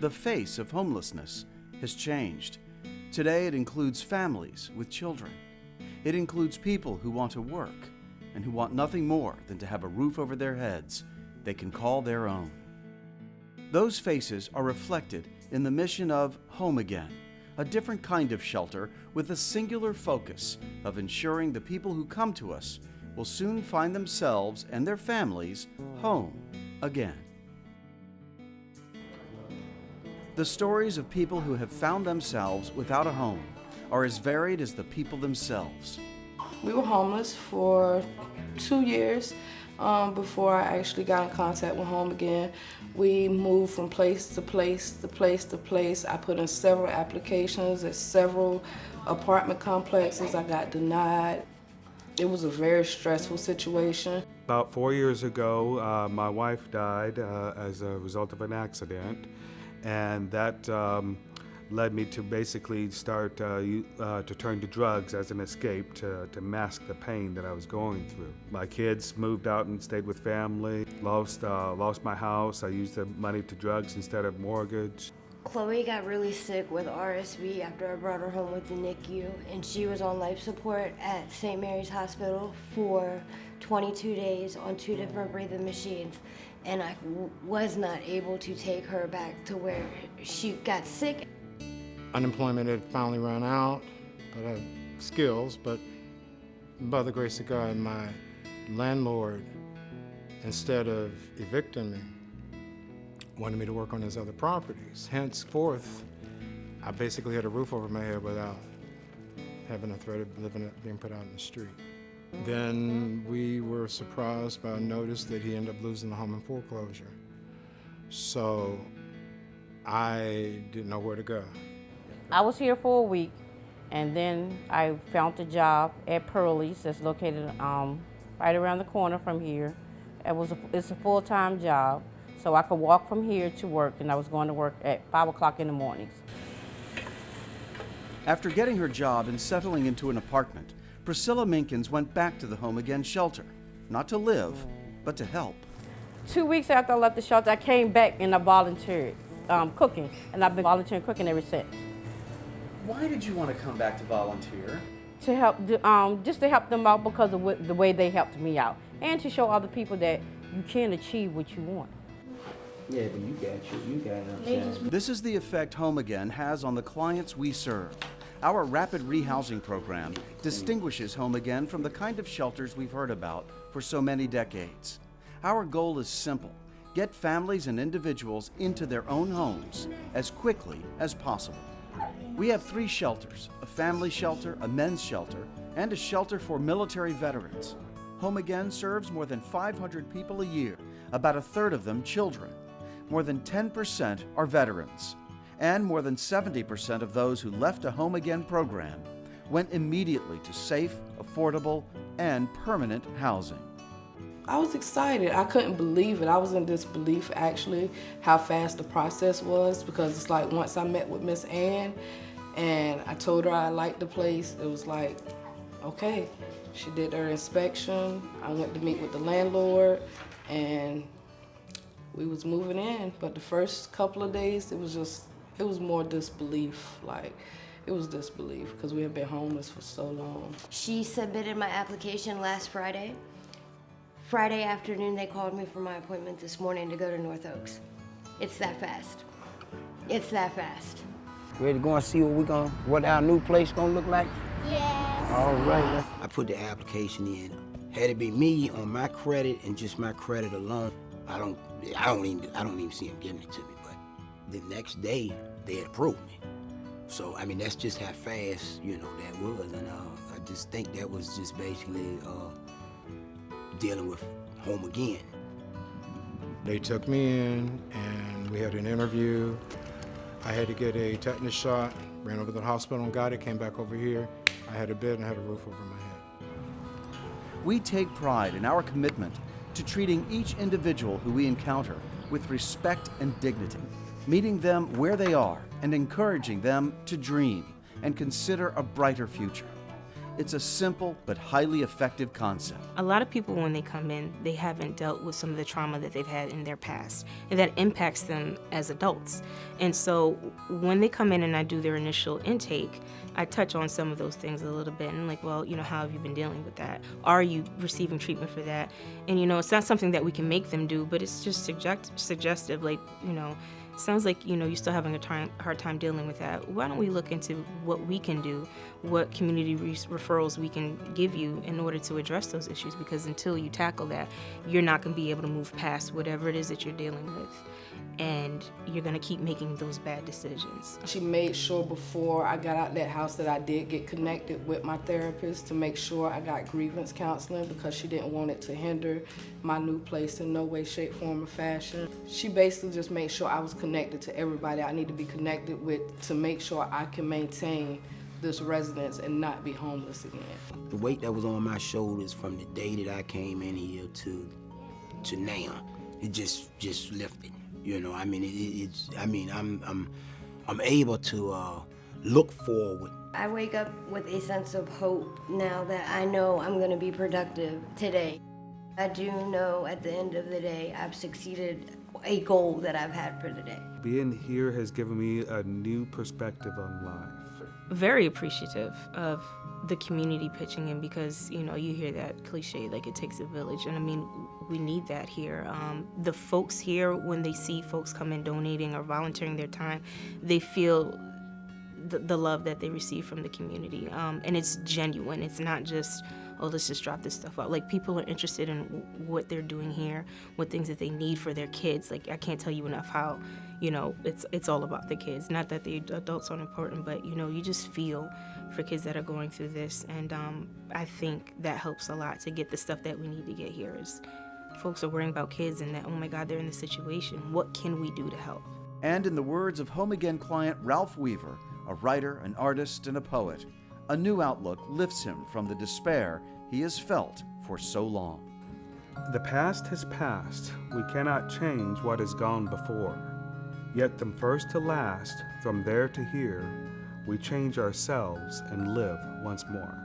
The face of homelessness has changed. Today it includes families with children. It includes people who want to work and who want nothing more than to have a roof over their heads they can call their own. Those faces are reflected in the mission of HomeAgain, a different kind of shelter with a singular focus of ensuring the people who come to us will soon find themselves and their families home again. The stories of people who have found themselves without a home are as varied as the people themselves. We were homeless for 2 years before I actually got in contact with HomeAgain. We moved from place to place to place to place. I put in several applications at several apartment complexes. I got denied. It was a very stressful situation. About 4 years ago, my wife died as a result of an accident, and that led me to basically start to turn to drugs as an escape to mask the pain that I was going through. My kids moved out and stayed with family, lost my house. I used the money to drugs instead of mortgage. Chloe got really sick with RSV after I brought her home with the NICU, and she was on life support at St. Mary's Hospital for 22 days on 2 different breathing machines, and I was not able to take her back to where she got sick. Unemployment had finally run out, but I had skills, but by the grace of God, my landlord, instead of evicting me, wanted me to work on his other properties. Henceforth, I basically had a roof over my head without having a threat of being put out in the street. Then we were surprised by a notice that he ended up losing the home in foreclosure. So I didn't know where to go. I was here for a week, and then I found a job at Pearlie's that's located right around the corner from here. It's a full-time job, so I could walk from here to work, and I was going to work at 5 o'clock in the mornings. After getting her job and settling into an apartment, Priscilla Minkins went back to the HomeAgain shelter, not to live, but to help. 2 weeks after I left the shelter, I came back and I volunteered cooking, and I've been volunteering cooking ever since. Why did you want to come back to volunteer? To help, just to help them out because of the way they helped me out, and to show other people that you can achieve what you want. Yeah, but you got it. This is the effect HomeAgain has on the clients we serve. Our rapid rehousing program distinguishes HomeAgain from the kind of shelters we've heard about for so many decades. Our goal is simple: get families and individuals into their own homes as quickly as possible. We have 3 shelters: a family shelter, a men's shelter, and a shelter for military veterans. HomeAgain serves more than 500 people a year, about a third of them children. More than 10% are veterans, and more than 70% of those who left a HomeAgain program went immediately to safe, affordable, and permanent housing. I was excited. I couldn't believe it. I was in disbelief, actually, how fast the process was, because it's like once I met with Miss Ann and I told her I liked the place, it was like, okay. She did her inspection. I went to meet with the landlord, and we was moving in. But the first couple of days, it was more disbelief. Like, it was disbelief because we had been homeless for so long. She submitted my application last Friday. Friday afternoon, they called me for my appointment this morning to go to North Oaks. It's that fast. It's that fast. Ready to go and see what our new place gonna look like? Yes. All right. I put the application in. Had it be me on my credit and just my credit alone, I don't even see him giving it to me. But the next day, they had approved me. So I mean, that's just how fast that was, and I just think that was just basically dealing with HomeAgain. They took me in and we had an interview. I had to get a tetanus shot, ran over to the hospital and got it, came back over here. I had a bed and I had a roof over my head. We take pride in our commitment to treating each individual who we encounter with respect and dignity, meeting them where they are and encouraging them to dream and consider a brighter future. It's a simple but highly effective concept. A lot of people, when they come in, they haven't dealt with some of the trauma that they've had in their past, and that impacts them as adults. And so when they come in and I do their initial intake, I touch on some of those things a little bit, and like, well, how have you been dealing with that? Are you receiving treatment for that? And it's not something that we can make them do, but it's just suggestive, like, sounds like you're still having a hard time dealing with that. Why don't we look into what we can do, what community referrals we can give you in order to address those issues, because until you tackle that, you're not going to be able to move past whatever it is that you're dealing with, and you're going to keep making those bad decisions. She made sure before I got out that house that I did get connected with my therapist to make sure I got grievance counseling, because she didn't want it to hinder my new place in no way, shape, form, or fashion. She basically just made sure I was connected to everybody I need to be connected with to make sure I can maintain this residence and not be homeless again. The weight that was on my shoulders from the day that I came in here to now, it just lifted. I'm able to look forward. I wake up with a sense of hope now that I know I'm going to be productive today. I do know at the end of the day I've succeeded a goal that I've had for the day. Being here has given me a new perspective on life. Very appreciative of the community pitching in, because you hear that cliche, like it takes a village, and we need that here. The folks here, when they see folks come in donating or volunteering their time, they feel the love that they receive from the community, and it's genuine. It's not just, oh, let's just drop this stuff out. Like, people are interested in what they're doing here, what things that they need for their kids. Like, I can't tell you enough how it's all about the kids. Not that the adults aren't important, but you just feel for kids that are going through this, and I think that helps a lot to get the stuff that we need to get here. Is folks are worrying about kids and that, oh my God, they're in this situation. What can we do to help? And in the words of HomeAgain client Ralph Weaver, a writer, an artist, and a poet, a new outlook lifts him from the despair he has felt for so long. The past has passed. We cannot change what has gone before. Yet from first to last, from there to here, we change ourselves and live once more.